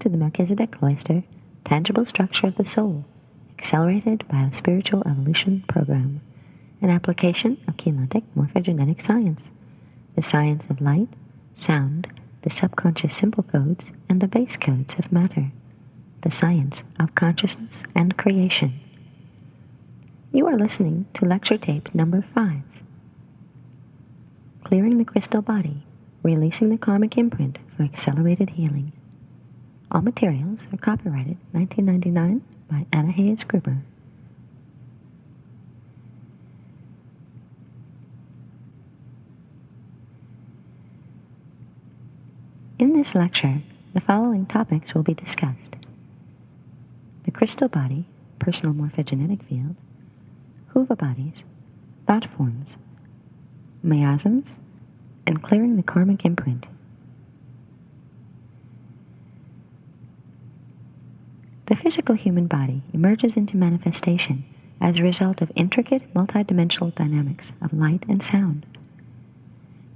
to the Melchizedek Cloister, Tangible Structure of the Soul, Accelerated Biospiritual Evolution Program, an application of Keylontic morphogenetic science, the science of light, sound, the subconscious simple codes, and the base codes of matter, the science of consciousness and creation. You are listening to lecture tape number 5, Clearing the Crystal Body, Releasing the Karmic Imprint for Accelerated Healing. All materials are copyrighted 1999 by Anna Hayes Gruber. In this lecture, the following topics will be discussed: the crystal body, personal morphogenetic field, Huva bodies, thought forms, miasms, and clearing the karmic imprint. The physical human body emerges into manifestation as a result of intricate multidimensional dynamics of light and sound.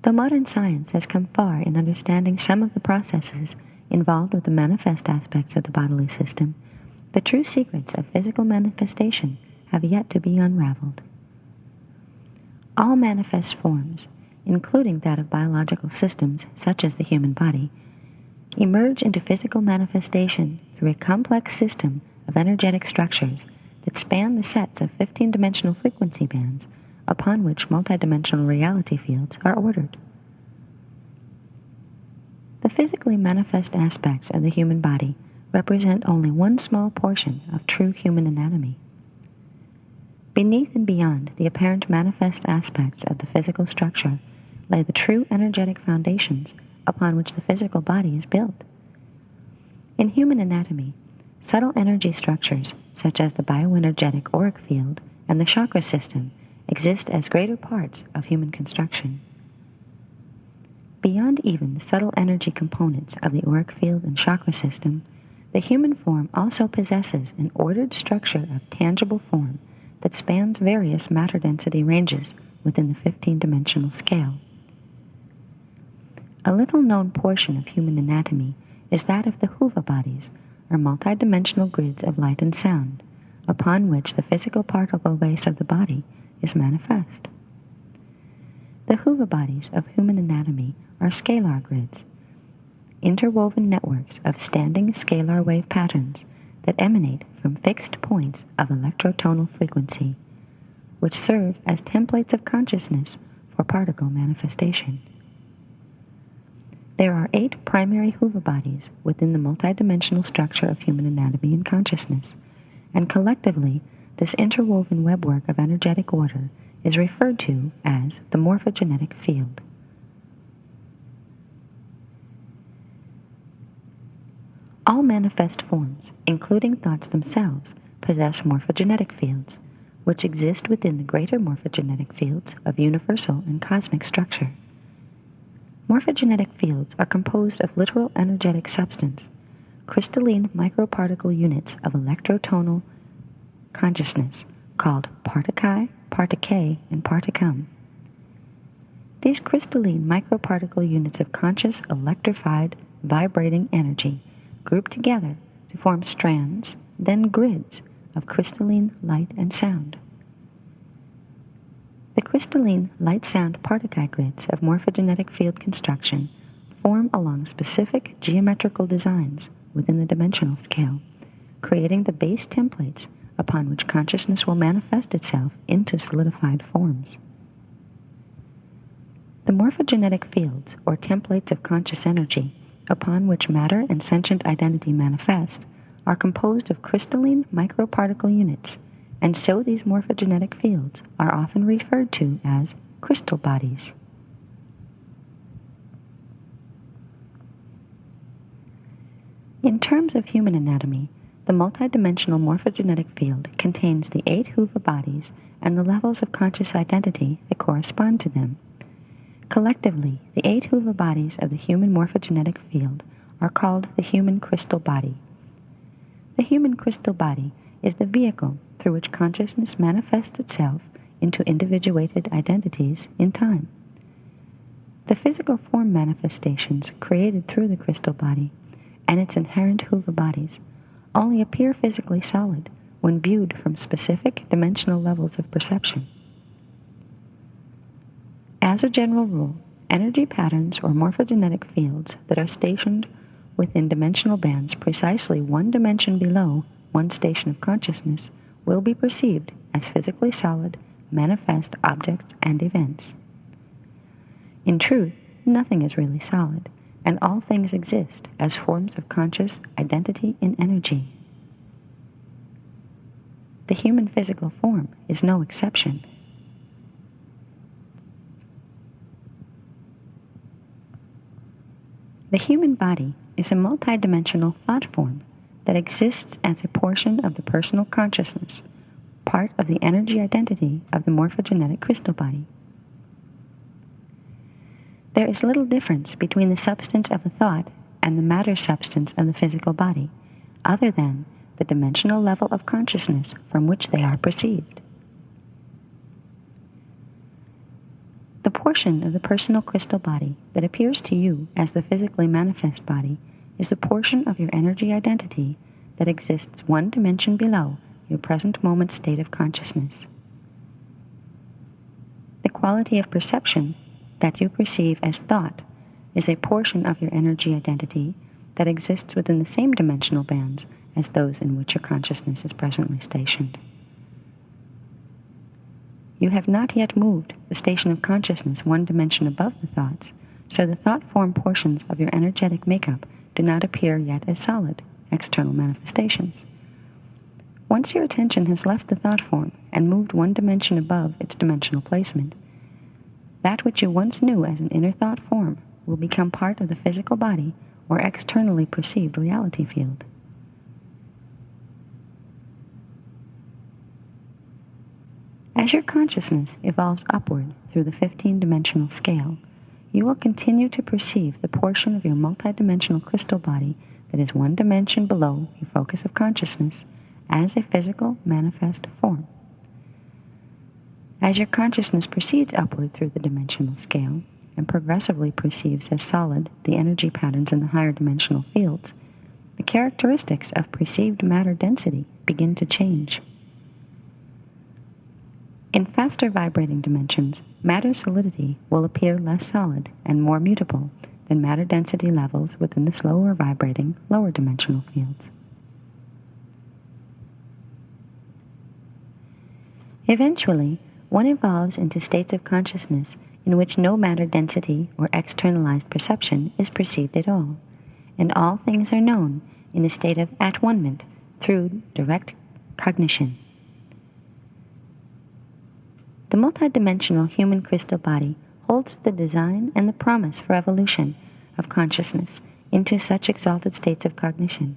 Though modern science has come far in understanding some of the processes involved with the manifest aspects of the bodily system, the true secrets of physical manifestation have yet to be unraveled. All manifest forms, including that of biological systems such as the human body, emerge into physical manifestation through a complex system of energetic structures that span the sets of 15-dimensional frequency bands upon which multidimensional reality fields are ordered. The physically manifest aspects of the human body represent only one small portion of true human anatomy. Beneath and beyond the apparent manifest aspects of the physical structure lay the true energetic foundations upon which the physical body is built. In human anatomy, subtle energy structures such as the bioenergetic auric field and the chakra system exist as greater parts of human construction. Beyond even the subtle energy components of the auric field and chakra system, the human form also possesses an ordered structure of tangible form that spans various matter density ranges within the 15-dimensional scale. A little-known portion of human anatomy is that of the Huva bodies, or multidimensional grids of light and sound, upon which the physical particle base of the body is manifest. The Huva bodies of human anatomy are scalar grids, interwoven networks of standing scalar wave patterns that emanate from fixed points of electrotonal frequency, which serve as templates of consciousness for particle manifestation. There are 8 primary Huva bodies within the multidimensional structure of human anatomy and consciousness, and collectively, this interwoven webwork of energetic order is referred to as the morphogenetic field. All manifest forms, including thoughts themselves, possess morphogenetic fields, which exist within the greater morphogenetic fields of universal and cosmic structure. Morphogenetic fields are composed of literal energetic substance, crystalline microparticle units of electrotonal consciousness called particae, particae, and particum. These crystalline microparticle units of conscious electrified vibrating energy group together to form strands, then grids of crystalline light and sound. The crystalline light-sound particle grids of morphogenetic field construction form along specific geometrical designs within the dimensional scale, creating the base templates upon which consciousness will manifest itself into solidified forms. The morphogenetic fields, or templates of conscious energy, upon which matter and sentient identity manifest, are composed of crystalline microparticle units, and so these morphogenetic fields are often referred to as crystal bodies. In terms of human anatomy, the multidimensional morphogenetic field contains the 8 Huva bodies and the levels of conscious identity that correspond to them. Collectively, the 8 Huva bodies of the human morphogenetic field are called the human crystal body. The human crystal body is the vehicle through which consciousness manifests itself into individuated identities in time. The physical form manifestations created through the crystal body and its inherent hoover bodies only appear physically solid when viewed from specific dimensional levels of perception. As a general rule, energy patterns or morphogenetic fields that are stationed within dimensional bands precisely one dimension below one station of consciousness will be perceived as physically solid, manifest objects and events. In truth, nothing is really solid, and all things exist as forms of conscious identity in energy. The human physical form is no exception. The human body is a multidimensional thought form that exists as a portion of the personal consciousness, part of the energy identity of the morphogenetic crystal body. There is little difference between the substance of a thought and the matter substance of the physical body, other than the dimensional level of consciousness from which they are perceived. The portion of the personal crystal body that appears to you as the physically manifest body is a portion of your energy identity that exists one dimension below your present moment state of consciousness. The quality of perception that you perceive as thought is a portion of your energy identity that exists within the same dimensional bands as those in which your consciousness is presently stationed. You have not yet moved the station of consciousness one dimension above the thoughts, so the thought form portions of your energetic makeup do not appear yet as solid, external manifestations. Once your attention has left the thought form and moved one dimension above its dimensional placement, that which you once knew as an inner thought form will become part of the physical body or externally perceived reality field. As your consciousness evolves upward through the 15-dimensional scale, you will continue to perceive the portion of your multidimensional crystal body that is one dimension below your focus of consciousness as a physical manifest form. As your consciousness proceeds upward through the dimensional scale and progressively perceives as solid the energy patterns in the higher dimensional fields, the characteristics of perceived matter density begin to change. In faster vibrating dimensions, matter solidity will appear less solid and more mutable than matter density levels within the slower vibrating lower dimensional fields. Eventually, one evolves into states of consciousness in which no matter density or externalized perception is perceived at all, and all things are known in a state of at-one-ment through direct cognition. The multidimensional human crystal body holds the design and the promise for evolution of consciousness into such exalted states of cognition,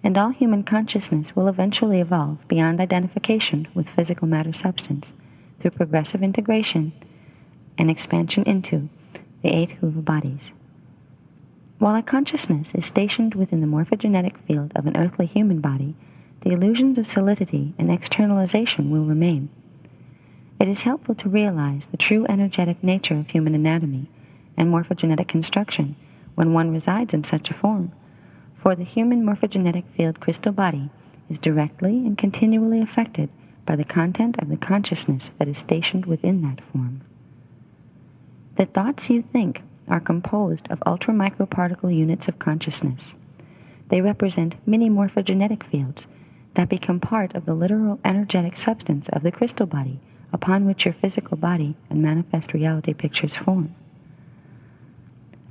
and all human consciousness will eventually evolve beyond identification with physical matter substance through progressive integration and expansion into the 8 hoover bodies. While a consciousness is stationed within the morphogenetic field of an earthly human body, the illusions of solidity and externalization will remain. It is helpful to realize the true energetic nature of human anatomy and morphogenetic construction when one resides in such a form, for the human morphogenetic field crystal body is directly and continually affected by the content of the consciousness that is stationed within that form. The thoughts you think are composed of ultra-microparticle units of consciousness. They represent mini morphogenetic fields that become part of the literal energetic substance of the crystal body upon which your physical body and manifest reality pictures form.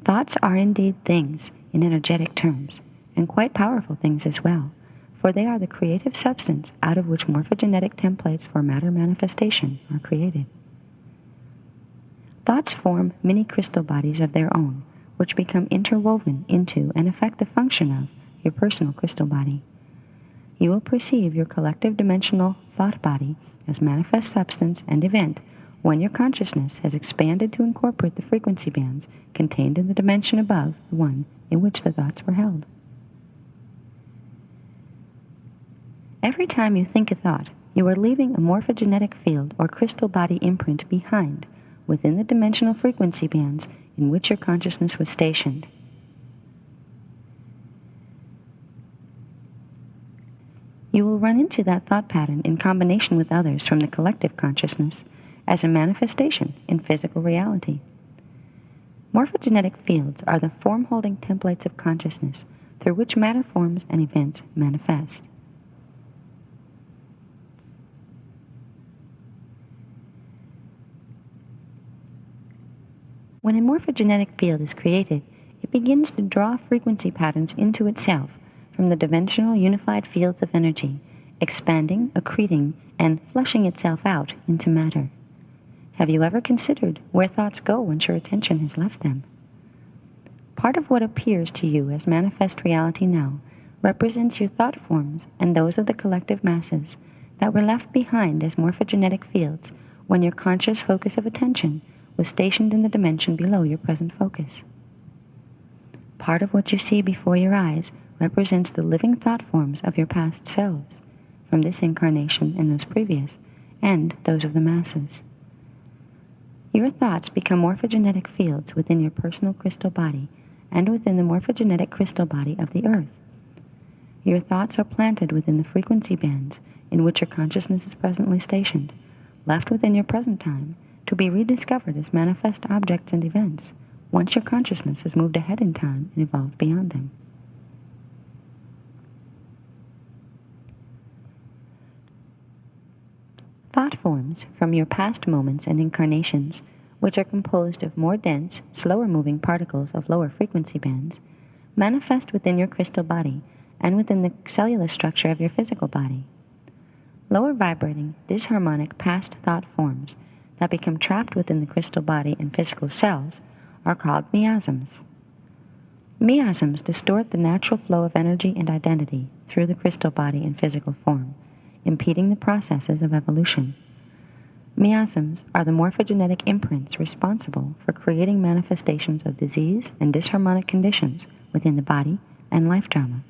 Thoughts are indeed things in energetic terms, and quite powerful things as well, for they are the creative substance out of which morphogenetic templates for matter manifestation are created. Thoughts form mini crystal bodies of their own, which become interwoven into and affect the function of your personal crystal body. You will perceive your collective dimensional thought body as manifest substance and event when your consciousness has expanded to incorporate the frequency bands contained in the dimension above the one in which the thoughts were held. Every time you think a thought, you are leaving a morphogenetic field or crystal body imprint behind within the dimensional frequency bands in which your consciousness was stationed. You will run into that thought pattern in combination with others from the collective consciousness as a manifestation in physical reality. Morphogenetic fields are the form-holding templates of consciousness through which matter forms and events manifest. When a morphogenetic field is created, it begins to draw frequency patterns into itself from the dimensional unified fields of energy, expanding, accreting, and flushing itself out into matter. Have you ever considered where thoughts go once your attention has left them? Part of what appears to you as manifest reality now represents your thought forms and those of the collective masses that were left behind as morphogenetic fields when your conscious focus of attention was stationed in the dimension below your present focus. Part of what you see before your eyes represents the living thought forms of your past selves, from this incarnation and those previous, and those of the masses. Your thoughts become morphogenetic fields within your personal crystal body and within the morphogenetic crystal body of the earth. Your thoughts are planted within the frequency bands in which your consciousness is presently stationed, left within your present time, to be rediscovered as manifest objects and events once your consciousness has moved ahead in time and evolved beyond them. Thought forms from your past moments and incarnations, which are composed of more dense, slower-moving particles of lower frequency bands, manifest within your crystal body and within the cellular structure of your physical body. Lower vibrating, disharmonic past thought forms that become trapped within the crystal body and physical cells are called miasms. Miasms distort the natural flow of energy and identity through the crystal body and physical form, impeding the processes of evolution. Miasms are the morphogenetic imprints responsible for creating manifestations of disease and disharmonic conditions within the body and life drama.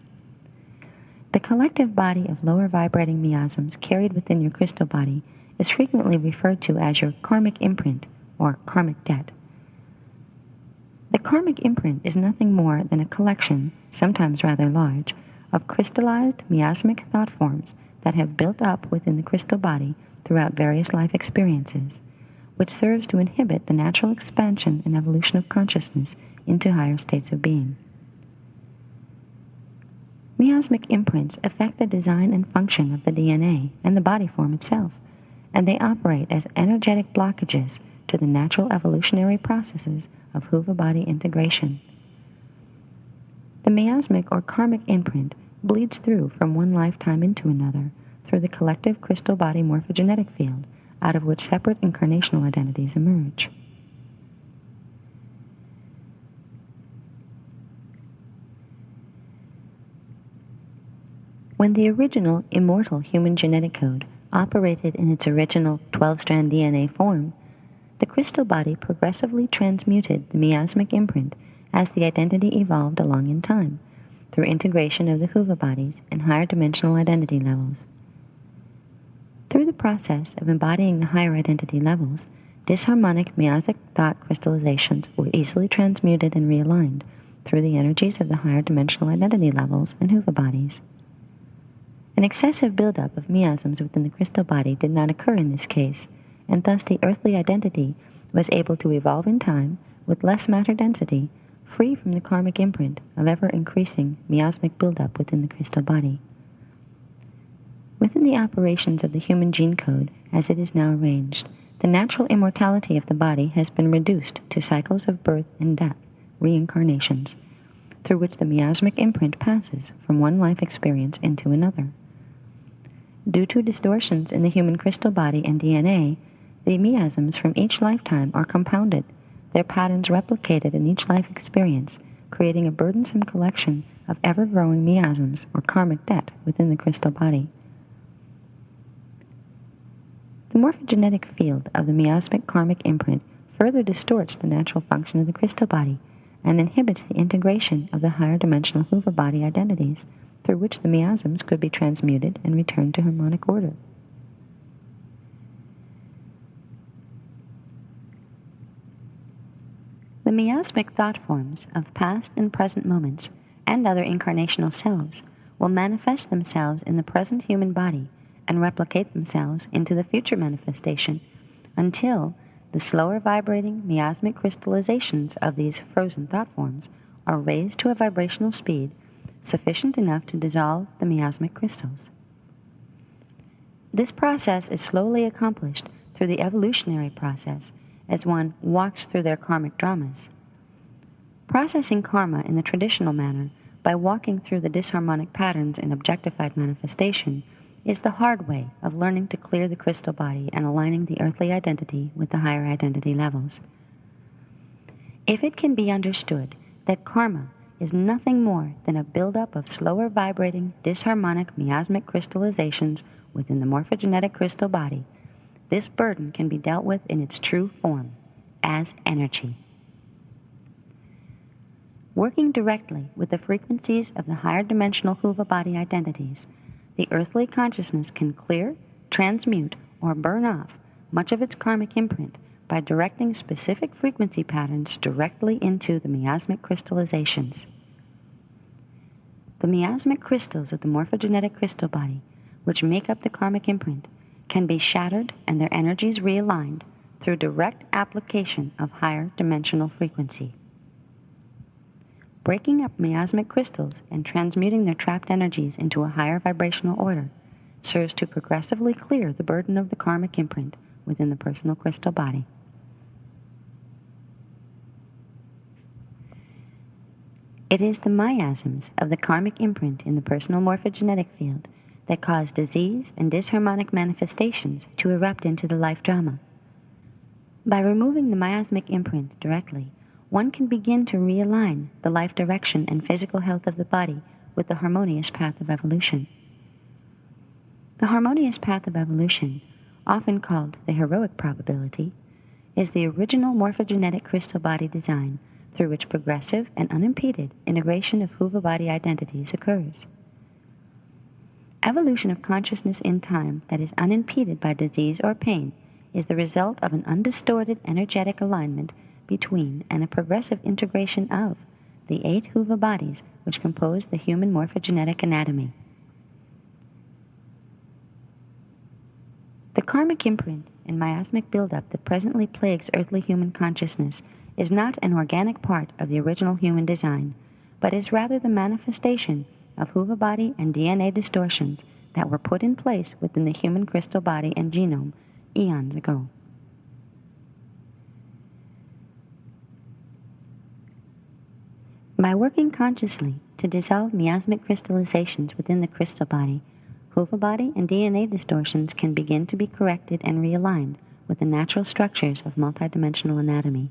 The collective body of lower vibrating miasms carried within your crystal body is frequently referred to as your karmic imprint or karmic debt. The karmic imprint is nothing more than a collection, sometimes rather large, of crystallized miasmic thought forms that have built up within the crystal body throughout various life experiences, which serves to inhibit the natural expansion and evolution of consciousness into higher states of being. Miasmic imprints affect the design and function of the DNA and the body form itself, and they operate as energetic blockages to the natural evolutionary processes of Huva body integration. The miasmic or karmic imprint bleeds through from one lifetime into another through the collective crystal body morphogenetic field, out of which separate incarnational identities emerge. When the original immortal human genetic code operated in its original 12-strand DNA form, the crystal body progressively transmuted the miasmic imprint as the identity evolved along in time, through integration of the Huva bodies and higher dimensional identity levels. Through the process of embodying the higher identity levels, disharmonic miasmic thought crystallizations were easily transmuted and realigned through the energies of the higher dimensional identity levels and Huva bodies. An excessive buildup of miasms within the crystal body did not occur in this case, and thus the earthly identity was able to evolve in time with less matter density, free from the karmic imprint of ever-increasing miasmic buildup within the crystal body. Within the operations of the human gene code, as it is now arranged, the natural immortality of the body has been reduced to cycles of birth and death, reincarnations, through which the miasmic imprint passes from one life experience into another. Due to distortions in the human crystal body and DNA, the miasms from each lifetime are compounded, their patterns replicated in each life experience, creating a burdensome collection of ever-growing miasms or karmic debt within the crystal body. The morphogenetic field of the miasmic karmic imprint further distorts the natural function of the crystal body and inhibits the integration of the higher dimensional Huva body identities, through which the miasms could be transmuted and returned to harmonic order. The miasmic thought forms of past and present moments and other incarnational selves will manifest themselves in the present human body and replicate themselves into the future manifestation until the slower vibrating miasmic crystallizations of these frozen thought forms are raised to a vibrational speed sufficient enough to dissolve the miasmic crystals. This process is slowly accomplished through the evolutionary process as one walks through their karmic dramas. Processing karma in the traditional manner by walking through the disharmonic patterns in objectified manifestation is the hard way of learning to clear the crystal body and aligning the earthly identity with the higher identity levels. If it can be understood that karma is nothing more than a buildup of slower vibrating disharmonic miasmic crystallizations within the morphogenetic crystal body, this burden can be dealt with in its true form, as energy. Working directly with the frequencies of the higher dimensional Huva body identities, the earthly consciousness can clear, transmute, or burn off much of its karmic imprint by directing specific frequency patterns directly into the miasmic crystallizations. The miasmic crystals of the morphogenetic crystal body, which make up the karmic imprint, can be shattered and their energies realigned through direct application of higher dimensional frequency. Breaking up miasmic crystals and transmuting their trapped energies into a higher vibrational order serves to progressively clear the burden of the karmic imprint within the personal crystal body. It is the miasms of the karmic imprint in the personal morphogenetic field that cause disease and disharmonic manifestations to erupt into the life drama. By removing the miasmic imprint directly, one can begin to realign the life direction and physical health of the body with the harmonious path of evolution. The harmonious path of evolution, often called the heroic probability, is the original morphogenetic crystal body design through which progressive and unimpeded integration of Huva body identities occurs. Evolution of consciousness in time that is unimpeded by disease or pain is the result of an undistorted energetic alignment between and a progressive integration of the 8 Huva bodies which compose the human morphogenetic anatomy. The karmic imprint and miasmic buildup that presently plagues earthly human consciousness is not an organic part of the original human design, but is rather the manifestation of Huva body and DNA distortions that were put in place within the human crystal body and genome eons ago. By working consciously to dissolve miasmic crystallizations within the crystal body, Huva body and DNA distortions can begin to be corrected and realigned with the natural structures of multidimensional anatomy.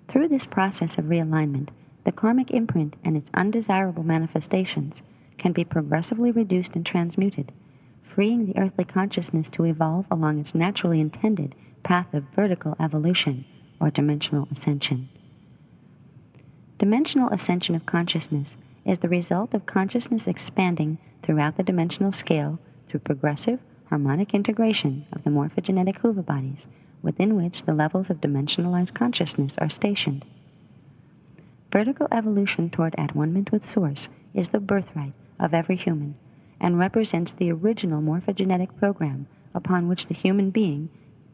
Through this process of realignment, the karmic imprint and its undesirable manifestations can be progressively reduced and transmuted, freeing the earthly consciousness to evolve along its naturally intended path of vertical evolution or dimensional ascension. Dimensional ascension of consciousness is the result of consciousness expanding throughout the dimensional scale through progressive, harmonic integration of the morphogenetic Huva bodies, within which the levels of dimensionalized consciousness are stationed. Vertical evolution toward at-one-ment with Source is the birthright of every human and represents the original morphogenetic program upon which the human being,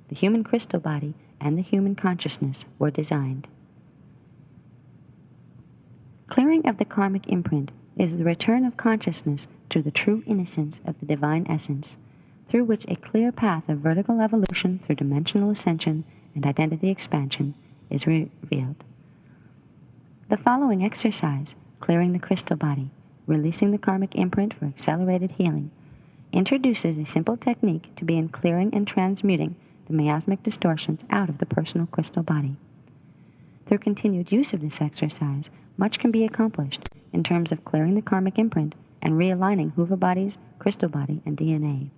the human crystal body, and the human consciousness were designed. Clearing of the karmic imprint is the return of consciousness to the true innocence of the divine essence, through which a clear path of vertical evolution through dimensional ascension and identity expansion is revealed. The following exercise, clearing the crystal body, releasing the karmic imprint for accelerated healing, introduces a simple technique to begin clearing and transmuting the miasmic distortions out of the personal crystal body. Through continued use of this exercise, much can be accomplished in terms of clearing the karmic imprint and realigning Huva bodies, crystal body, and DNA.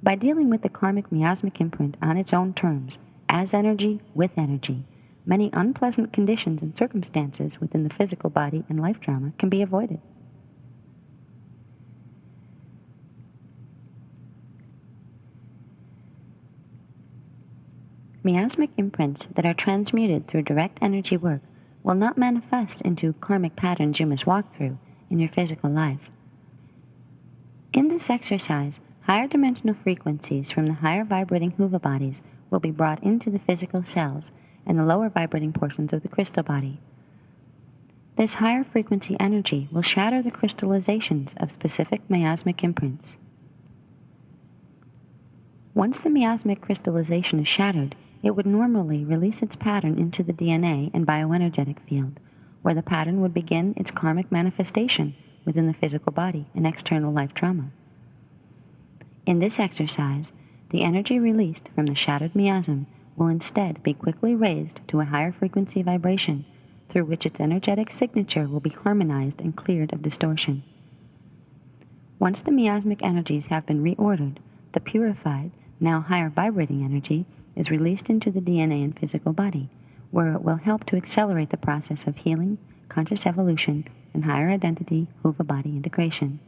By dealing with the karmic miasmic imprint on its own terms, as energy with energy, many unpleasant conditions and circumstances within the physical body and life drama can be avoided. Miasmic imprints that are transmuted through direct energy work will not manifest into karmic patterns you must walk through in your physical life. In this exercise, higher dimensional frequencies from the higher vibrating Huva bodies will be brought into the physical cells and the lower vibrating portions of the crystal body. This higher frequency energy will shatter the crystallizations of specific miasmic imprints. Once the miasmic crystallization is shattered, it would normally release its pattern into the DNA and bioenergetic field, where the pattern would begin its karmic manifestation within the physical body and external life trauma. In this exercise, the energy released from the shattered miasm will instead be quickly raised to a higher frequency vibration, through which its energetic signature will be harmonized and cleared of distortion. Once the miasmic energies have been reordered, the purified, now higher vibrating energy is released into the DNA and physical body, where it will help to accelerate the process of healing, conscious evolution, and higher identity Huva body integration.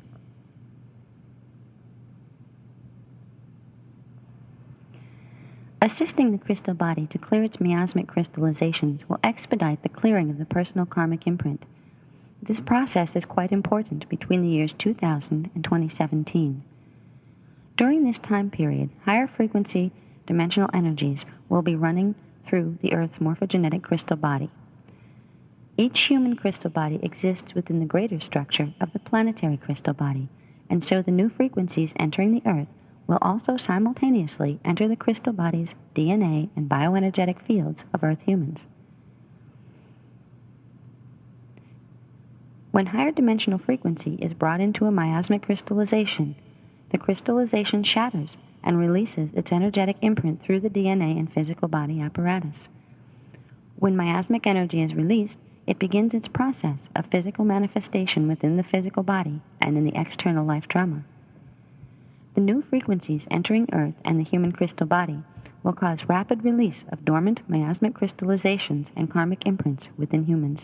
Assisting the crystal body to clear its miasmic crystallizations will expedite the clearing of the personal karmic imprint. This process is quite important between the years 2000 and 2017. During this time period, higher frequency dimensional energies will be running through the Earth's morphogenetic crystal body. Each human crystal body exists within the greater structure of the planetary crystal body, and so the new frequencies entering the Earth will also simultaneously enter the crystal body's DNA and bioenergetic fields of Earth humans. When higher dimensional frequency is brought into a miasmic crystallization, the crystallization shatters and releases its energetic imprint through the DNA and physical body apparatus. When miasmic energy is released, it begins its process of physical manifestation within the physical body and in the external life trauma. The new frequencies entering Earth and the human crystal body will cause rapid release of dormant miasmic crystallizations and karmic imprints within humans.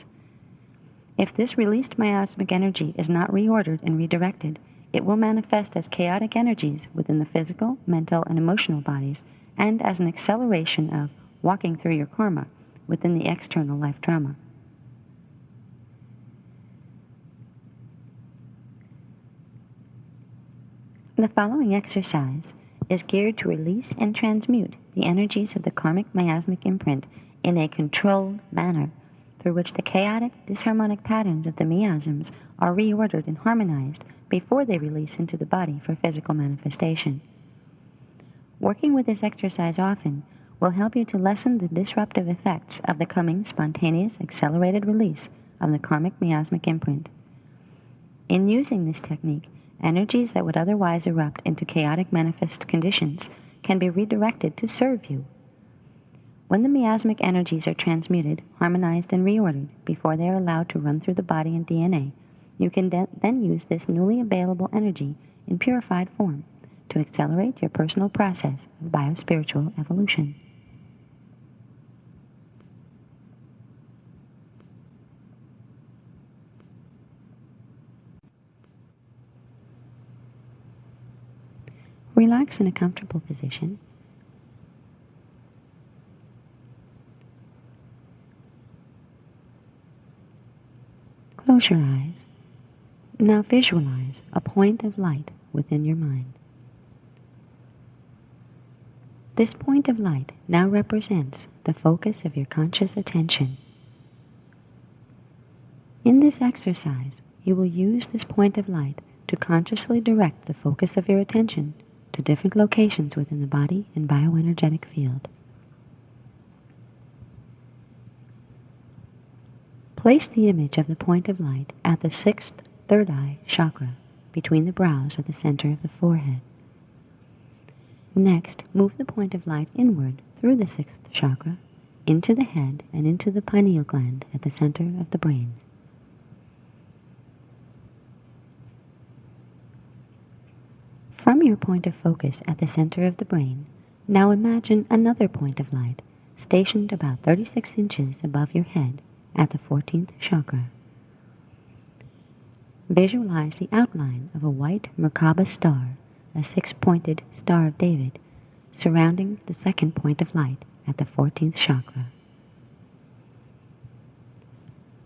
If this released miasmic energy is not reordered and redirected, it will manifest as chaotic energies within the physical, mental, and emotional bodies, and as an acceleration of walking through your karma within the external life trauma. The following exercise is geared to release and transmute the energies of the karmic miasmic imprint in a controlled manner, through which the chaotic, disharmonic patterns of the miasms are reordered and harmonized before they release into the body for physical manifestation. Working with this exercise often will help you to lessen the disruptive effects of the coming spontaneous, accelerated release of the karmic miasmic imprint. In using this technique, energies that would otherwise erupt into chaotic manifest conditions can be redirected to serve you. When the miasmic energies are transmuted, harmonized, and reordered before they are allowed to run through the body and DNA, you can then use this newly available energy in purified form to accelerate your personal process of biospiritual evolution. Relax in a comfortable position. Close your eyes. Now visualize a point of light within your mind. This point of light now represents the focus of your conscious attention. In this exercise, you will use this point of light to consciously direct the focus of your attention to different locations within the body and bioenergetic field. Place the image of the point of light at the sixth third eye chakra, between the brows at the center of the forehead. Next, move the point of light inward through the sixth chakra, into the head and into the pineal gland at the center of the brain. From your point of focus at the center of the brain, now imagine another point of light stationed about 36 inches above your head at the 14th chakra. Visualize the outline of a white Merkaba star, a six-pointed Star of David, surrounding the second point of light at the 14th chakra.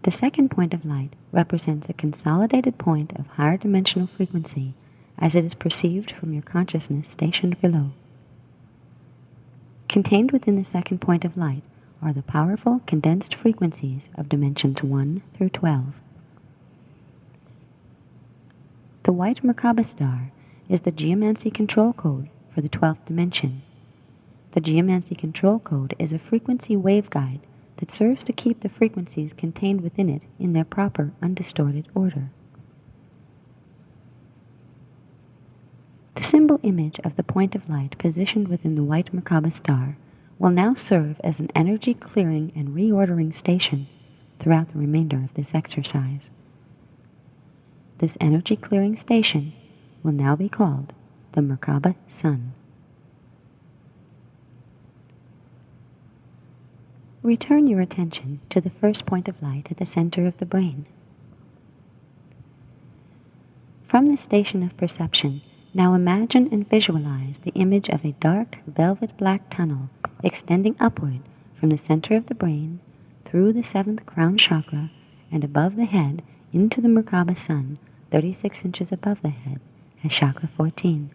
The second point of light represents a consolidated point of higher dimensional frequency as it is perceived from your consciousness stationed below. Contained within the second point of light are the powerful condensed frequencies of dimensions 1 through 12. The white Merkaba star is the geomancy control code for the 12th dimension. The geomancy control code is a frequency waveguide that serves to keep the frequencies contained within it in their proper, undistorted order. The symbol image of the point of light positioned within the white Merkaba star will now serve as an energy clearing and reordering station throughout the remainder of this exercise. This energy clearing station will now be called the Merkaba Sun. Return your attention to the first point of light at the center of the brain. From the station of perception, now imagine and visualize the image of a dark velvet black tunnel extending upward from the center of the brain through the 7th crown chakra and above the head into the Merkaba Sun, 36 inches above the head, at chakra 14.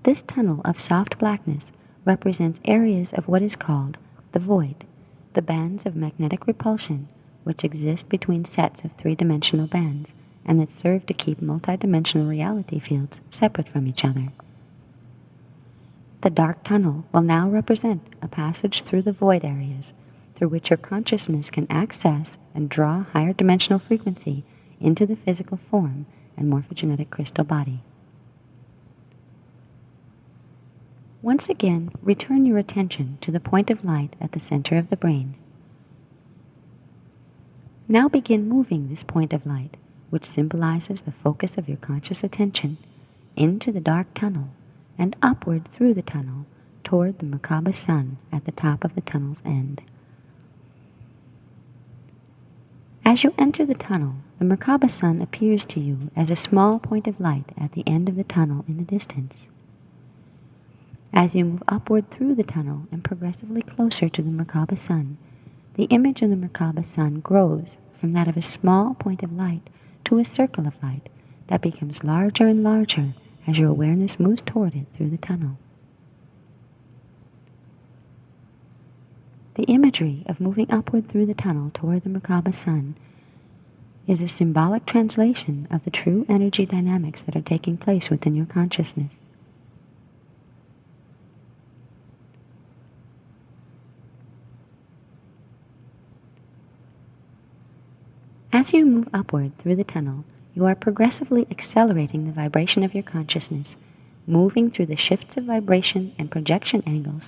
This tunnel of soft blackness represents areas of what is called the void, the bands of magnetic repulsion which exist between sets of three-dimensional bands and that serve to keep multidimensional reality fields separate from each other. The dark tunnel will now represent a passage through the void areas through which your consciousness can access and draw higher dimensional frequency into the physical form and morphogenetic crystal body. Once again, return your attention to the point of light at the center of the brain. Now begin moving this point of light, which symbolizes the focus of your conscious attention, into the dark tunnel and upward through the tunnel toward the Merkaba Sun at the top of the tunnel's end. As you enter the tunnel, the Merkaba Sun appears to you as a small point of light at the end of the tunnel in the distance. As you move upward through the tunnel and progressively closer to the Merkaba Sun, the image of the Merkaba Sun grows from that of a small point of light to a circle of light that becomes larger and larger as your awareness moves toward it through the tunnel. The imagery of moving upward through the tunnel toward the Merkaba Sun is a symbolic translation of the true energy dynamics that are taking place within your consciousness. As you move upward through the tunnel, you are progressively accelerating the vibration of your consciousness, moving through the shifts of vibration and projection angles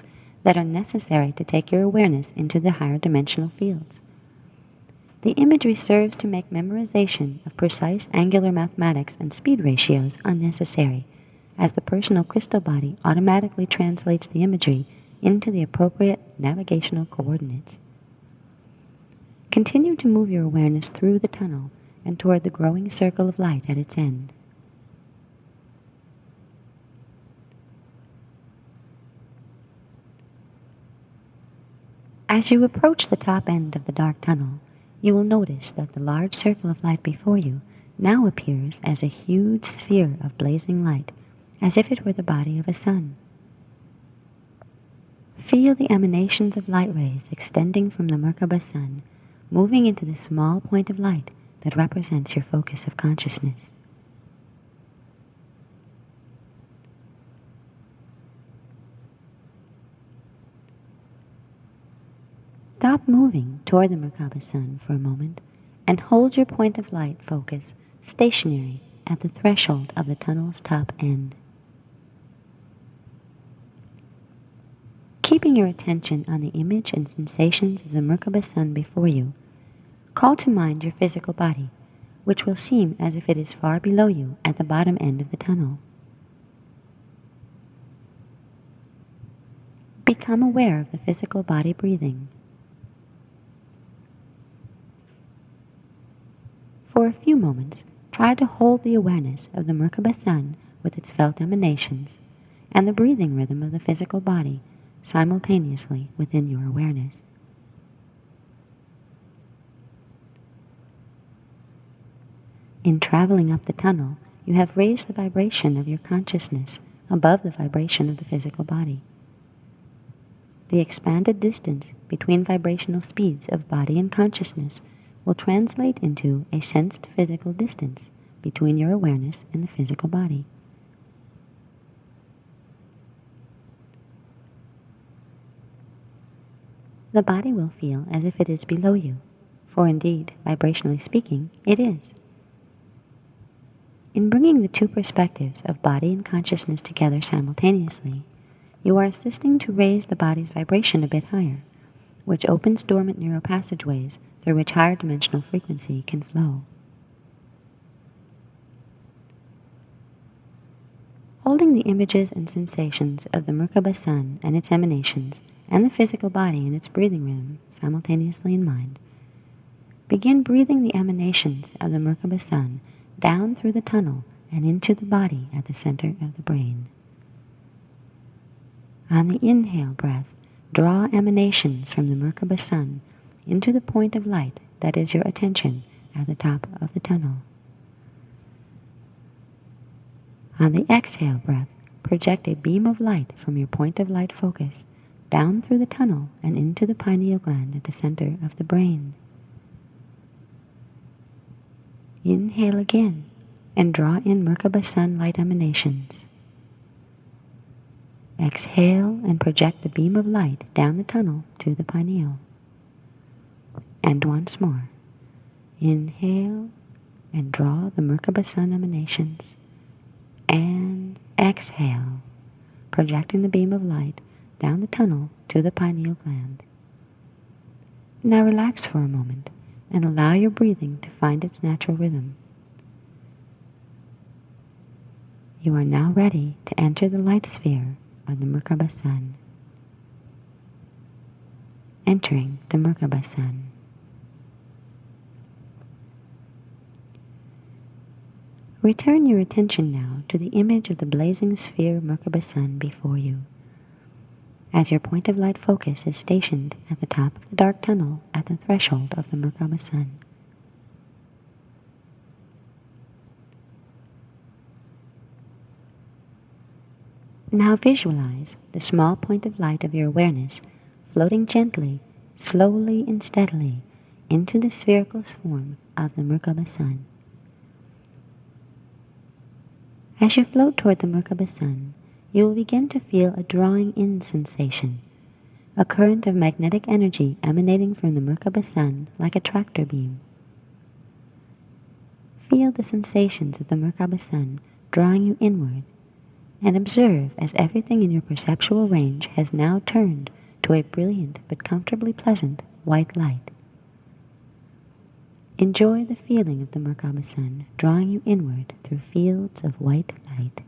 that are necessary to take your awareness into the higher dimensional fields. The imagery serves to make memorization of precise angular mathematics and speed ratios unnecessary, as the personal crystal body automatically translates the imagery into the appropriate navigational coordinates. Continue to move your awareness through the tunnel and toward the growing circle of light at its end. As you approach the top end of the dark tunnel, you will notice that the large circle of light before you now appears as a huge sphere of blazing light, as if it were the body of a sun. Feel the emanations of light rays extending from the Merkaba Sun, moving into the small point of light that represents your focus of consciousness. Stop moving toward the Merkaba Sun for a moment and hold your point of light focus stationary at the threshold of the tunnel's top end. Keeping your attention on the image and sensations of the Merkaba Sun before you, call to mind your physical body, which will seem as if it is far below you at the bottom end of the tunnel. Become aware of the physical body breathing. For a few moments, try to hold the awareness of the Merkaba Sun with its felt emanations and the breathing rhythm of the physical body simultaneously within your awareness. In traveling up the tunnel, you have raised the vibration of your consciousness above the vibration of the physical body. The expanded distance between vibrational speeds of body and consciousness will translate into a sensed physical distance between your awareness and the physical body. The body will feel as if it is below you, for indeed, vibrationally speaking, it is. In bringing the two perspectives of body and consciousness together simultaneously, you are assisting to raise the body's vibration a bit higher, which opens dormant neural passageways through which higher dimensional frequency can flow. Holding the images and sensations of the Merkaba sun and its emanations and the physical body and its breathing rhythm simultaneously in mind, begin breathing the emanations of the Merkaba sun down through the tunnel and into the body at the center of the brain. On the inhale breath, draw emanations from the Merkaba sun into the point of light that is your attention at the top of the tunnel. On the exhale breath, project a beam of light from your point of light focus down through the tunnel and into the pineal gland at the center of the brain. Inhale again and draw in Merkaba sun light emanations. Exhale and project the beam of light down the tunnel to the pineal. And once more. Inhale and draw the Merkaba sun emanations. And exhale, projecting the beam of light down the tunnel to the pineal gland. Now relax for a moment and allow your breathing to find its natural rhythm. You are now ready to enter the light sphere of the Merkaba sun. Entering the Merkaba sun. Return your attention now to the image of the blazing sphere Merkaba sun before you, as your point of light focus is stationed at the top of the dark tunnel at the threshold of the Merkaba sun. Now visualize the small point of light of your awareness floating gently, slowly and steadily into the spherical form of the Merkaba sun. As you float toward the Merkaba sun, you will begin to feel a drawing in sensation, a current of magnetic energy emanating from the Merkaba sun like a tractor beam. Feel the sensations of the Merkaba sun drawing you inward, and observe as everything in your perceptual range has now turned to a brilliant but comfortably pleasant white light. Enjoy the feeling of the Merkaba sun drawing you inward through fields of white light.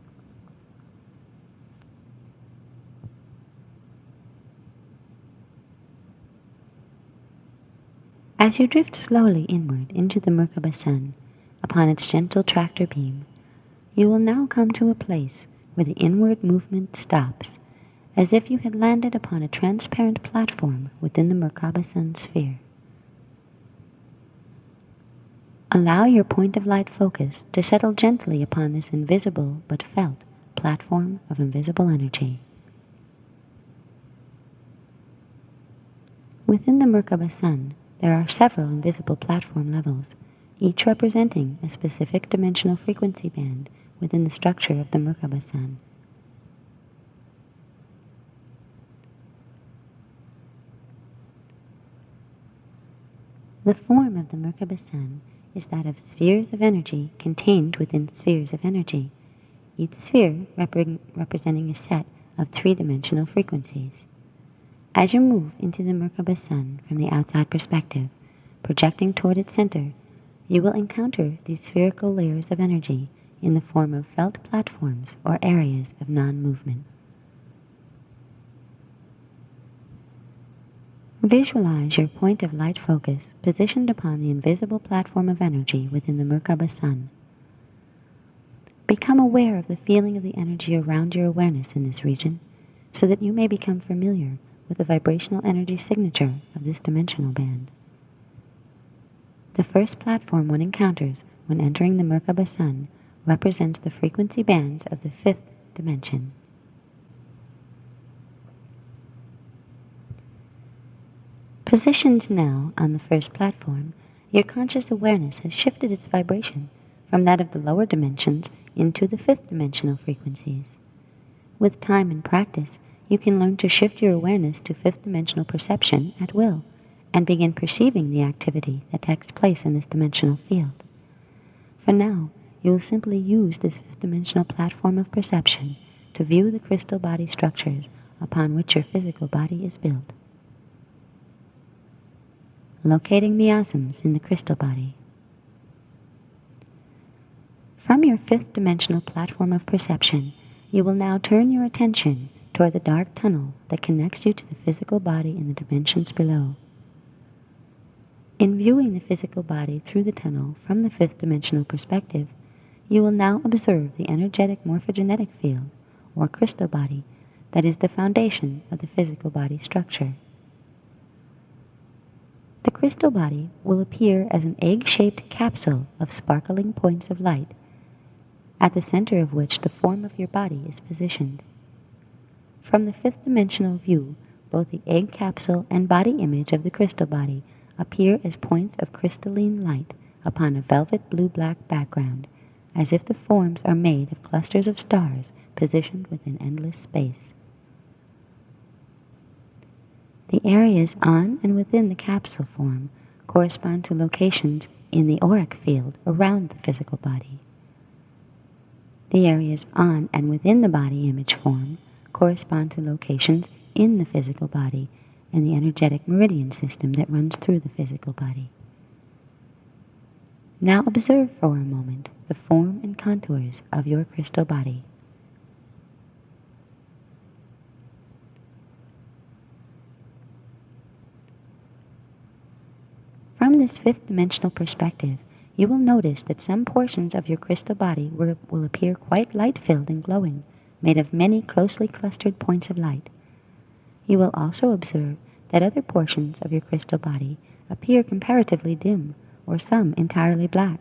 As you drift slowly inward into the Merkaba sun upon its gentle tractor beam, you will now come to a place where the inward movement stops, as if you had landed upon a transparent platform within the Merkaba sun sphere. Allow your point of light focus to settle gently upon this invisible but felt platform of invisible energy. Within the Merkaba sun, there are several invisible platform levels, each representing a specific dimensional frequency band within the structure of the Merkaba sun. The form of the Merkaba sun is that of spheres of energy contained within spheres of energy, each sphere representing a set of three-dimensional frequencies. As you move into the Merkaba sun from the outside perspective, projecting toward its center, you will encounter these spherical layers of energy in the form of felt platforms or areas of non-movement. Visualize your point of light focus positioned upon the invisible platform of energy within the Merkaba sun. Become aware of the feeling of the energy around your awareness in this region, so that you may become familiar with the vibrational energy signature of this dimensional band. The first platform one encounters when entering the Merkaba sun represents the frequency bands of the fifth dimension. Positioned now on the first platform, your conscious awareness has shifted its vibration from that of the lower dimensions into the fifth dimensional frequencies. With time and practice, you can learn to shift your awareness to fifth dimensional perception at will and begin perceiving the activity that takes place in this dimensional field. For now, you will simply use this fifth dimensional platform of perception to view the crystal body structures upon which your physical body is built. Locating miasms in the crystal body. From your fifth dimensional platform of perception, you will now turn your attention toward the dark tunnel that connects you to the physical body in the dimensions below. In viewing the physical body through the tunnel from the fifth dimensional perspective, you will now observe the energetic morphogenetic field, or crystal body, that is the foundation of the physical body structure. The crystal body will appear as an egg-shaped capsule of sparkling points of light, at the center of which the form of your body is positioned. From the fifth dimensional view, both the egg capsule and body image of the crystal body appear as points of crystalline light upon a velvet blue-black background, as if the forms are made of clusters of stars positioned within endless space. The areas on and within the capsule form correspond to locations in the auric field around the physical body. The areas on and within the body image form correspond to locations in the physical body and the energetic meridian system that runs through the physical body. Now observe for a moment the form and contours of your crystal body. From this fifth dimensional perspective, you will notice that some portions of your crystal body will appear quite light-filled and glowing, made of many closely clustered points of light. You will also observe that other portions of your crystal body appear comparatively dim, or some entirely black,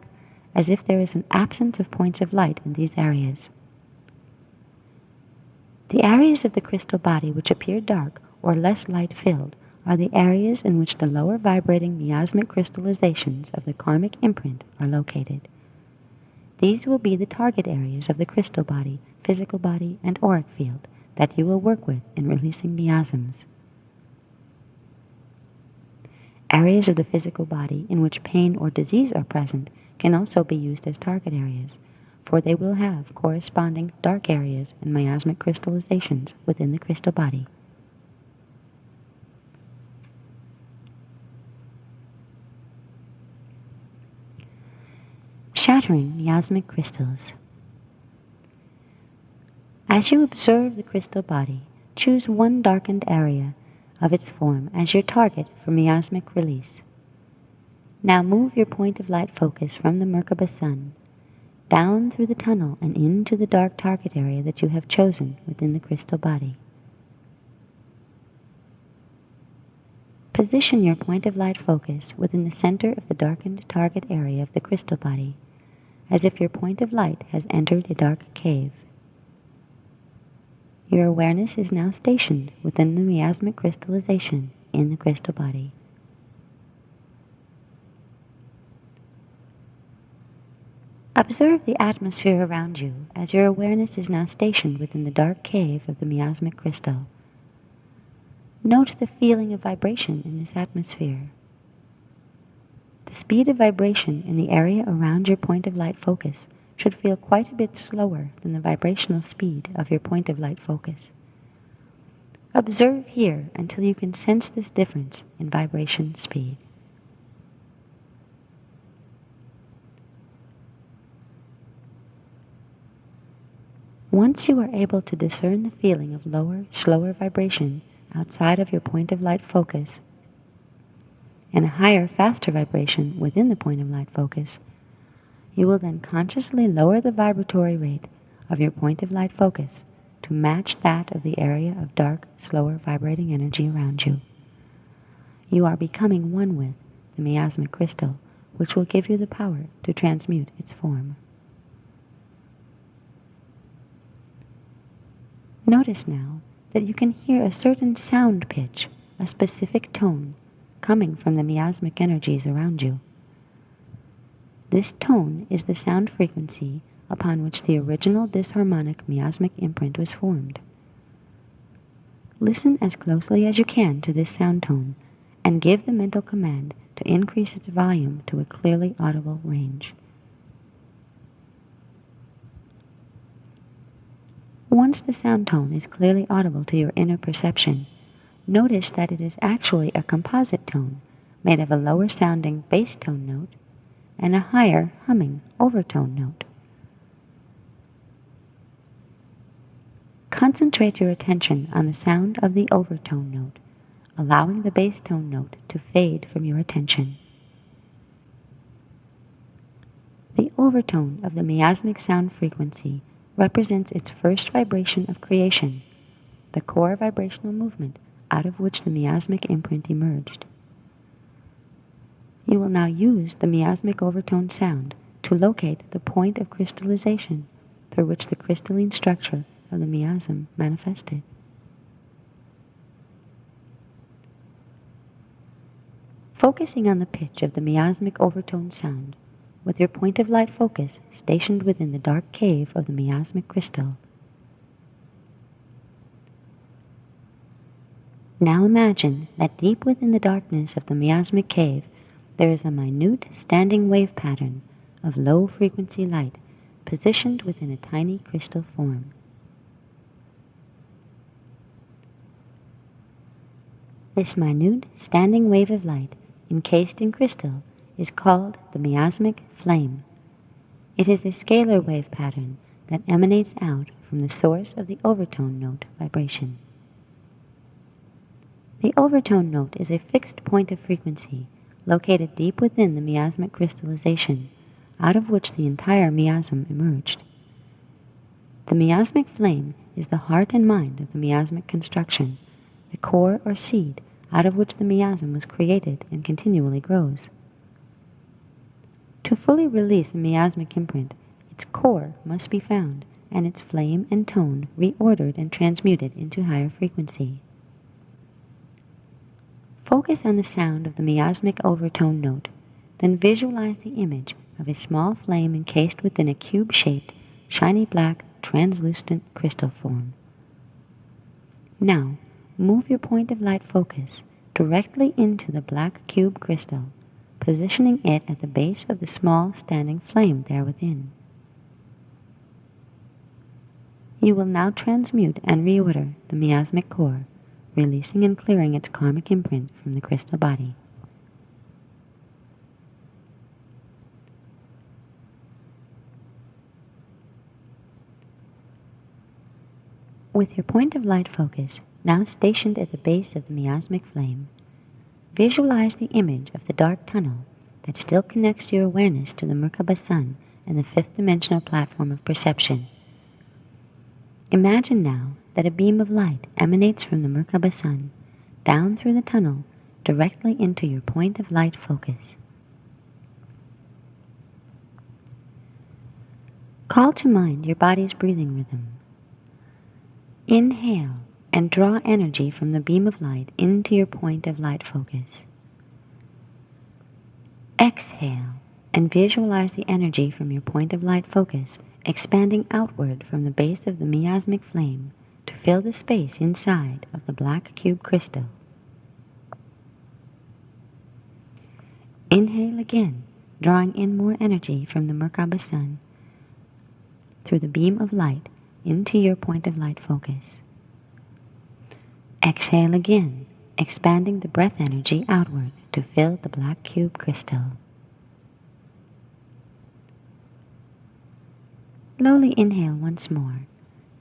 as if there is an absence of points of light in these areas. The areas of the crystal body which appear dark or less light-filled are the areas in which the lower vibrating miasmic crystallizations of the karmic imprint are located. These will be the target areas of the crystal body, physical body, and auric field that you will work with in releasing miasms. Areas of the physical body in which pain or disease are present can also be used as target areas, for they will have corresponding dark areas and miasmic crystallizations within the crystal body. Shattering miasmic crystals. As you observe the crystal body, choose one darkened area of its form as your target for miasmic release. Now move your point of light focus from the Merkaba sun, down through the tunnel and into the dark target area that you have chosen within the crystal body. Position your point of light focus within the center of the darkened target area of the crystal body, as if your point of light has entered a dark cave. Your awareness is now stationed within the miasmic crystallization in the crystal body. Observe the atmosphere around you as your awareness is now stationed within the dark cave of the miasmic crystal. Note the feeling of vibration in this atmosphere. The speed of vibration in the area around your point of light focus should feel quite a bit slower than the vibrational speed of your point of light focus. Observe here until you can sense this difference in vibration speed. Once you are able to discern the feeling of lower, slower vibration outside of your point of light focus, and a higher, faster vibration within the point of light focus, you will then consciously lower the vibratory rate of your point of light focus to match that of the area of dark, slower vibrating energy around you. You are becoming one with the miasmic crystal, which will give you the power to transmute its form. Notice now that you can hear a certain sound pitch, a specific tone, coming from the miasmic energies around you. This tone is the sound frequency upon which the original disharmonic miasmic imprint was formed. Listen as closely as you can to this sound tone and give the mental command to increase its volume to a clearly audible range. Once the sound tone is clearly audible to your inner perception, notice that it is actually a composite tone made of a lower sounding bass tone note and a higher humming overtone note. Concentrate your attention on the sound of the overtone note, allowing the bass tone note to fade from your attention. The overtone of the miasmic sound frequency represents its first vibration of creation, the core vibrational movement out of which the miasmic imprint emerged. You will now use the miasmic overtone sound to locate the point of crystallization through which the crystalline structure of the miasm manifested. Focusing on the pitch of the miasmic overtone sound, with your point of light focus stationed within the dark cave of the miasmic crystal. Now imagine that deep within the darkness of the miasmic cave there is a minute standing wave pattern of low frequency light positioned within a tiny crystal form. This minute standing wave of light encased in crystal is called the miasmic flame. It is a scalar wave pattern that emanates out from the source of the overtone note vibration. The overtone note is a fixed point of frequency located deep within the miasmic crystallization, out of which the entire miasm emerged. The miasmic flame is the heart and mind of the miasmic construction, the core or seed out of which the miasm was created and continually grows. To fully release a miasmic imprint, its core must be found and its flame and tone reordered and transmuted into higher frequency. Focus on the sound of the miasmic overtone note, then visualize the image of a small flame encased within a cube-shaped, shiny black, translucent crystal form. Now, move your point of light focus directly into the black cube crystal, positioning it at the base of the small standing flame there within. You will now transmute and reorder the miasmic core, releasing and clearing its karmic imprint from the crystal body. With your point of light focus now stationed at the base of the miasmic flame, visualize the image of the dark tunnel that still connects your awareness to the Merkaba sun and the fifth dimensional platform of perception. Imagine now that a beam of light emanates from the Merkaba sun, down through the tunnel, directly into your point of light focus. Call to mind your body's breathing rhythm. Inhale and draw energy from the beam of light into your point of light focus. Exhale and visualize the energy from your point of light focus expanding outward from the base of the miasmic flame to fill the space inside of the black cube crystal. Inhale again, drawing in more energy from the Merkaba sun through the beam of light into your point of light focus. Exhale again, expanding the breath energy outward to fill the black cube crystal. Slowly inhale once more,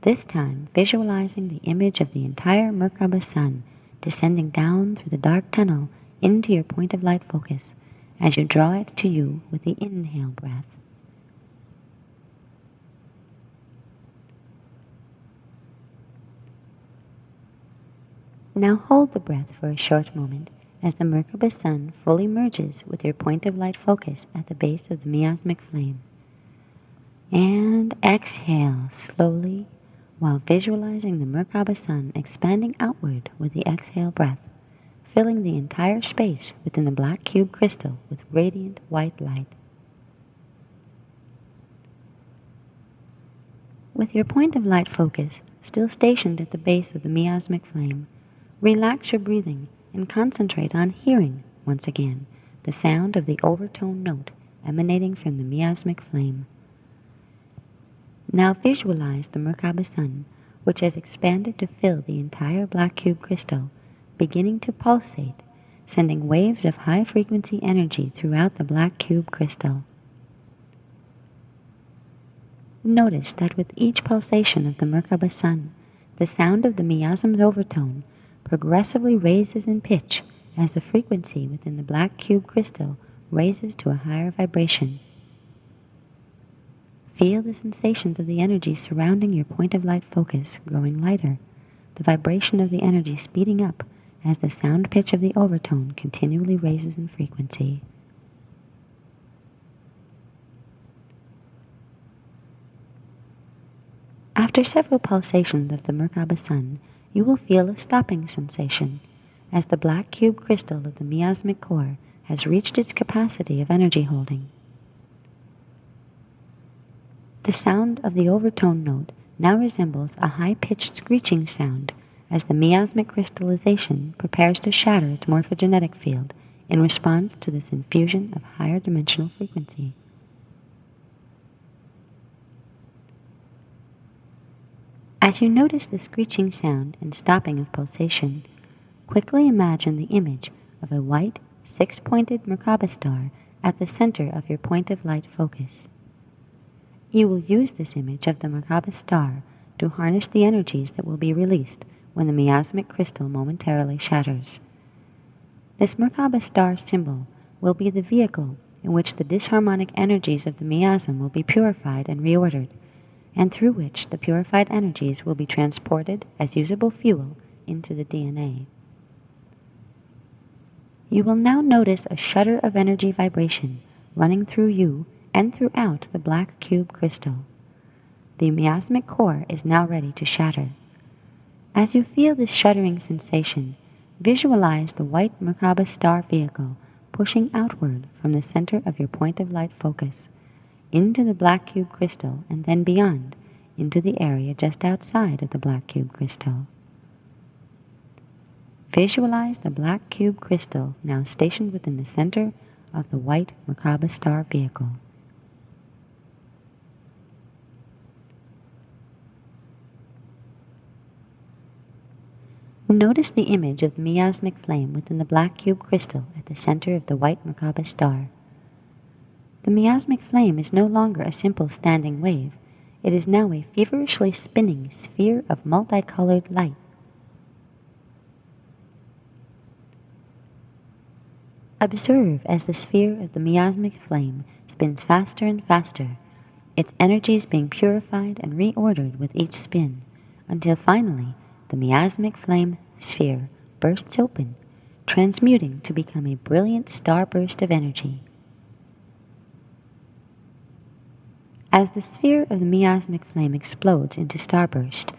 this time visualizing the image of the entire Merkaba sun descending down through the dark tunnel into your point of light focus as you draw it to you with the inhale breath. Now hold the breath for a short moment as the Merkaba sun fully merges with your point of light focus at the base of the miasmic flame. And exhale slowly while visualizing the Merkaba sun expanding outward with the exhale breath, filling the entire space within the black cube crystal with radiant white light. With your point of light focus still stationed at the base of the miasmic flame, relax your breathing and concentrate on hearing, once again, the sound of the overtone note emanating from the miasmic flame. Now visualize the Merkaba sun, which has expanded to fill the entire black cube crystal, beginning to pulsate, sending waves of high-frequency energy throughout the black cube crystal. Notice that with each pulsation of the Merkaba sun, the sound of the miasm's overtone progressively raises in pitch as the frequency within the black cube crystal raises to a higher vibration. Feel the sensations of the energy surrounding your point of light focus growing lighter, the vibration of the energy speeding up as the sound pitch of the overtone continually raises in frequency. After several pulsations of the Merkaba sun, you will feel a stopping sensation as the black cube crystal of the miasmic core has reached its capacity of energy holding. The sound of the overtone note now resembles a high-pitched screeching sound as the miasmic crystallization prepares to shatter its morphogenetic field in response to this infusion of higher dimensional frequency. As you notice the screeching sound and stopping of pulsation, quickly imagine the image of a white, six-pointed Merkaba star at the center of your point of light focus. You will use this image of the Merkaba star to harness the energies that will be released when the miasmic crystal momentarily shatters. This Merkaba star symbol will be the vehicle in which the disharmonic energies of the miasm will be purified and reordered, and through which the purified energies will be transported as usable fuel into the DNA. You will now notice a shudder of energy vibration running through you and throughout the black cube crystal. The miasmic core is now ready to shatter. As you feel this shuddering sensation, visualize the white Merkaba star vehicle pushing outward from the center of your point of light focus into the black cube crystal and then beyond into the area just outside of the black cube crystal. Visualize the black cube crystal now stationed within the center of the white Merkaba star vehicle. Notice the image of the miasmic flame within the black cube crystal at the center of the white Merkaba star. The miasmic flame is no longer a simple standing wave. It is now a feverishly spinning sphere of multicolored light. Observe as the sphere of the miasmic flame spins faster and faster, its energies being purified and reordered with each spin, until finally the miasmic flame sphere bursts open, transmuting to become a brilliant starburst of energy. As the sphere of the miasmic flame explodes into starburst,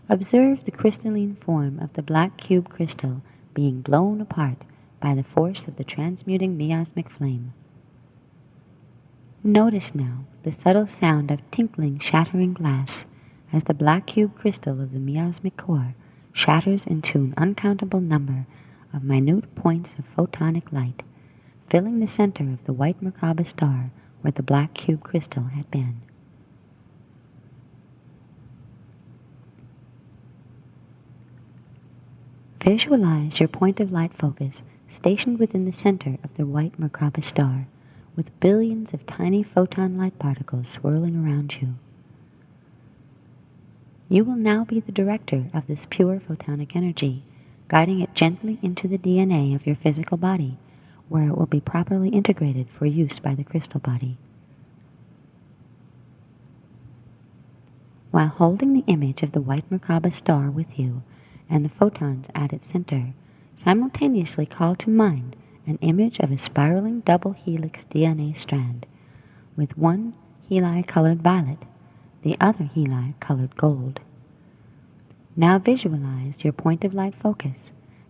observe the crystalline form of the black cube crystal being blown apart by the force of the transmuting miasmic flame. Notice now the subtle sound of tinkling, shattering glass as the black cube crystal of the miasmic core shatters into an uncountable number of minute points of photonic light, filling the center of the white Merkaba star where the black cube crystal had been. Visualize your point of light focus stationed within the center of the white Merkaba star, with billions of tiny photon light particles swirling around you. You will now be the director of this pure photonic energy, guiding it gently into the DNA of your physical body, where it will be properly integrated for use by the crystal body. While holding the image of the white Merkaba star with you and the photons at its center, simultaneously call to mind an image of a spiraling double helix DNA strand, with one heli colored violet, the other heli colored gold. Now visualize your point of light focus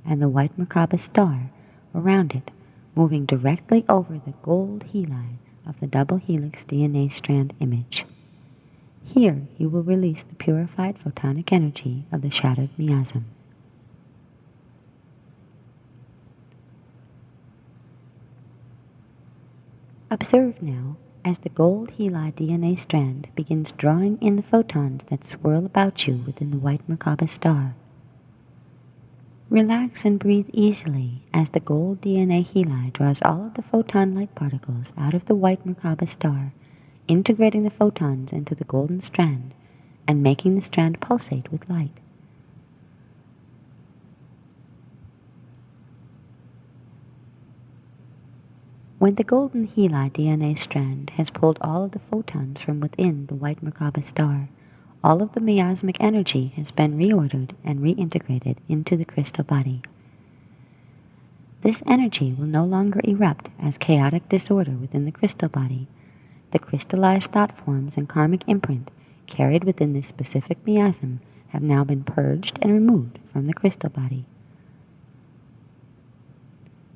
and the white Merkaba star around it, moving directly over the gold heli of the double helix DNA strand image. Here you will release the purified photonic energy of the shattered miasm. Observe now as the gold heli DNA strand begins drawing in the photons that swirl about you within the white Merkaba star. Relax and breathe easily as the gold DNA heli draws all of the photon light particles out of the white Merkaba star, integrating the photons into the golden strand and making the strand pulsate with light. When the golden heli DNA strand has pulled all of the photons from within the white Merkaba star, all of the miasmic energy has been reordered and reintegrated into the crystal body. This energy will no longer erupt as chaotic disorder within the crystal body. The crystallized thought forms and karmic imprint carried within this specific miasm have now been purged and removed from the crystal body.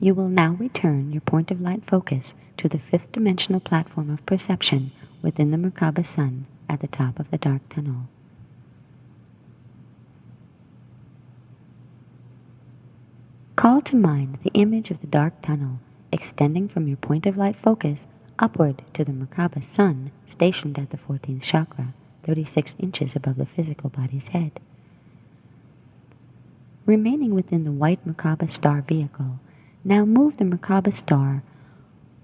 You will now return your point of light focus to the fifth dimensional platform of perception within the Merkaba sun at the top of the dark tunnel. Call to mind the image of the dark tunnel extending from your point of light focus upward to the Merkaba sun stationed at the 14th chakra, 36 inches above the physical body's head. Remaining within the white Merkaba star vehicle, now move the Merkaba star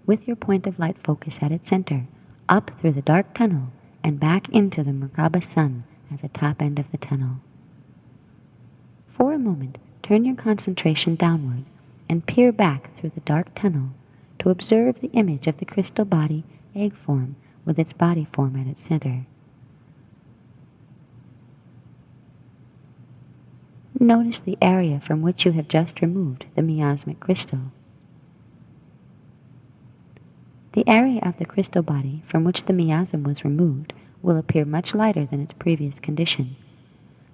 with your point of light focus at its center, up through the dark tunnel and back into the Merkaba sun at the top end of the tunnel. For a moment, turn your concentration downward and peer back through the dark tunnel to observe the image of the crystal body egg form with its body form at its center. Notice the area from which you have just removed the miasmic crystal. The area of the crystal body from which the miasm was removed will appear much lighter than its previous condition.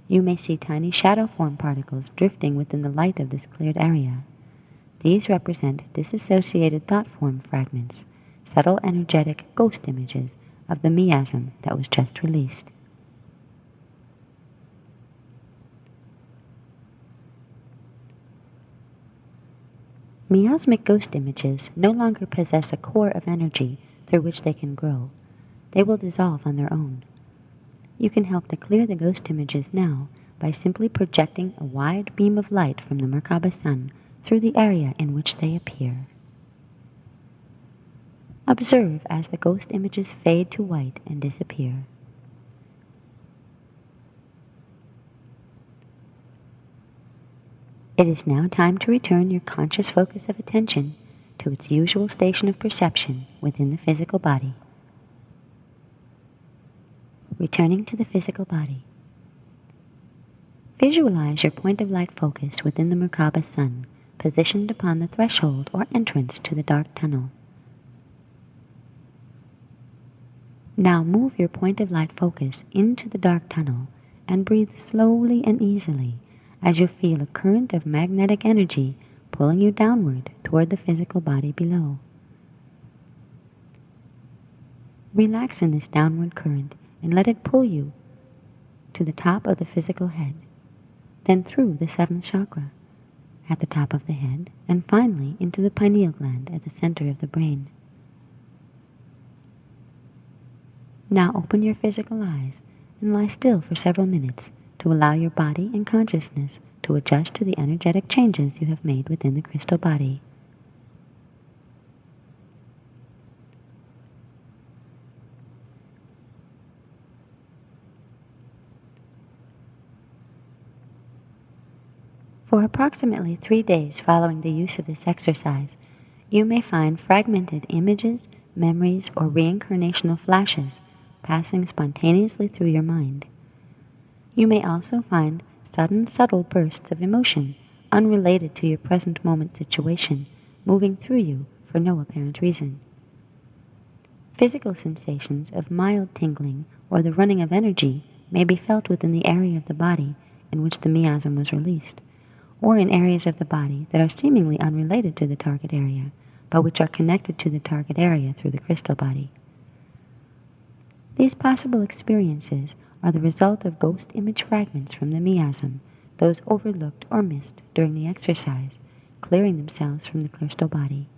You may see tiny shadow form particles drifting within the light of this cleared area. These represent disassociated thought form fragments, subtle energetic ghost images of the miasm that was just released. Miasmic ghost images no longer possess a core of energy through which they can grow. They will dissolve on their own. You can help to clear the ghost images now by simply projecting a wide beam of light from the Merkaba sun through the area in which they appear. Observe as the ghost images fade to white and disappear. It is now time to return your conscious focus of attention to its usual station of perception within the physical body. Returning to the physical body. Visualize your point of light focus within the Merkaba sun, positioned upon the threshold or entrance to the dark tunnel. Now move your point of light focus into the dark tunnel and breathe slowly and easily as you feel a current of magnetic energy pulling you downward toward the physical body below. Relax in this downward current and let it pull you to the top of the physical head, then through the 7th chakra at the top of the head, and finally into the pineal gland at the center of the brain. Now open your physical eyes and lie still for several minutes to allow your body and consciousness to adjust to the energetic changes you have made within the crystal body. For approximately 3 days following the use of this exercise, you may find fragmented images, memories, or reincarnational flashes passing spontaneously through your mind. You may also find sudden, subtle bursts of emotion unrelated to your present moment situation, moving through you for no apparent reason. Physical sensations of mild tingling or the running of energy may be felt within the area of the body in which the miasm was released, or in areas of the body that are seemingly unrelated to the target area, but which are connected to the target area through the crystal body. These possible experiences are the result of ghost image fragments from the miasm, those overlooked or missed during the exercise, clearing themselves from the crystal body.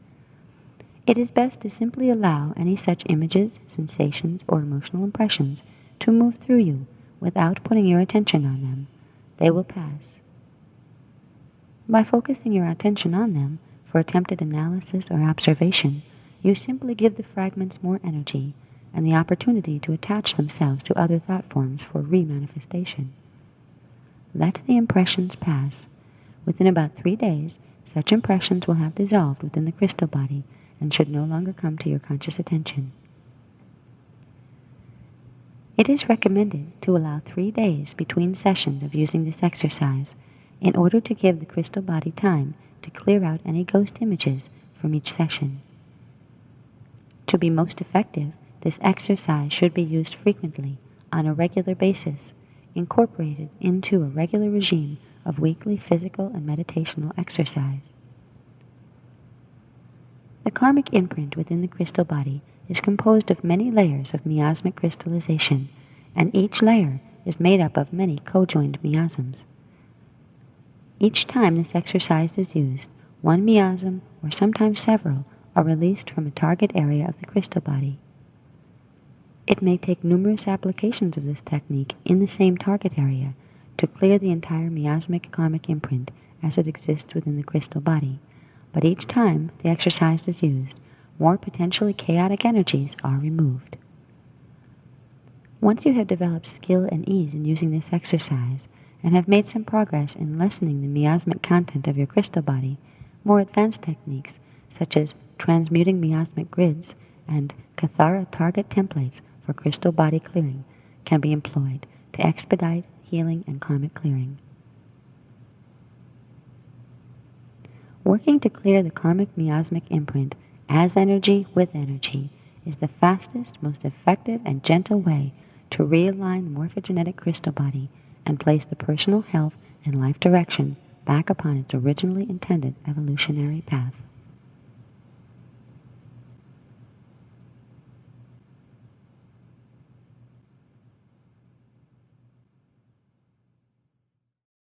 It is best to simply allow any such images, sensations, or emotional impressions to move through you without putting your attention on them. They will pass. By focusing your attention on them for attempted analysis or observation, you simply give the fragments more energy and the opportunity to attach themselves to other thought forms for remanifestation. Let the impressions pass. Within about 3 days, such impressions will have dissolved within the crystal body and should no longer come to your conscious attention. It is recommended to allow 3 days between sessions of using this exercise in order to give the crystal body time to clear out any ghost images from each session. To be most effective, this exercise should be used frequently, on a regular basis, incorporated into a regular regime of weekly physical and meditational exercise. The karmic imprint within the crystal body is composed of many layers of miasmic crystallization, and each layer is made up of many co-joined miasms. Each time this exercise is used, one miasm, or sometimes several, are released from a target area of the crystal body. It may take numerous applications of this technique in the same target area to clear the entire miasmic karmic imprint as it exists within the crystal body, but each time the exercise is used, more potentially chaotic energies are removed. Once you have developed skill and ease in using this exercise and have made some progress in lessening the miasmic content of your crystal body, more advanced techniques such as transmuting miasmic grids and Kathara target templates for crystal body clearing can be employed to expedite healing and karmic clearing. Working to clear the karmic miasmic imprint as energy with energy is the fastest, most effective, and gentle way to realign the morphogenetic crystal body and place the personal health and life direction back upon its originally intended evolutionary path.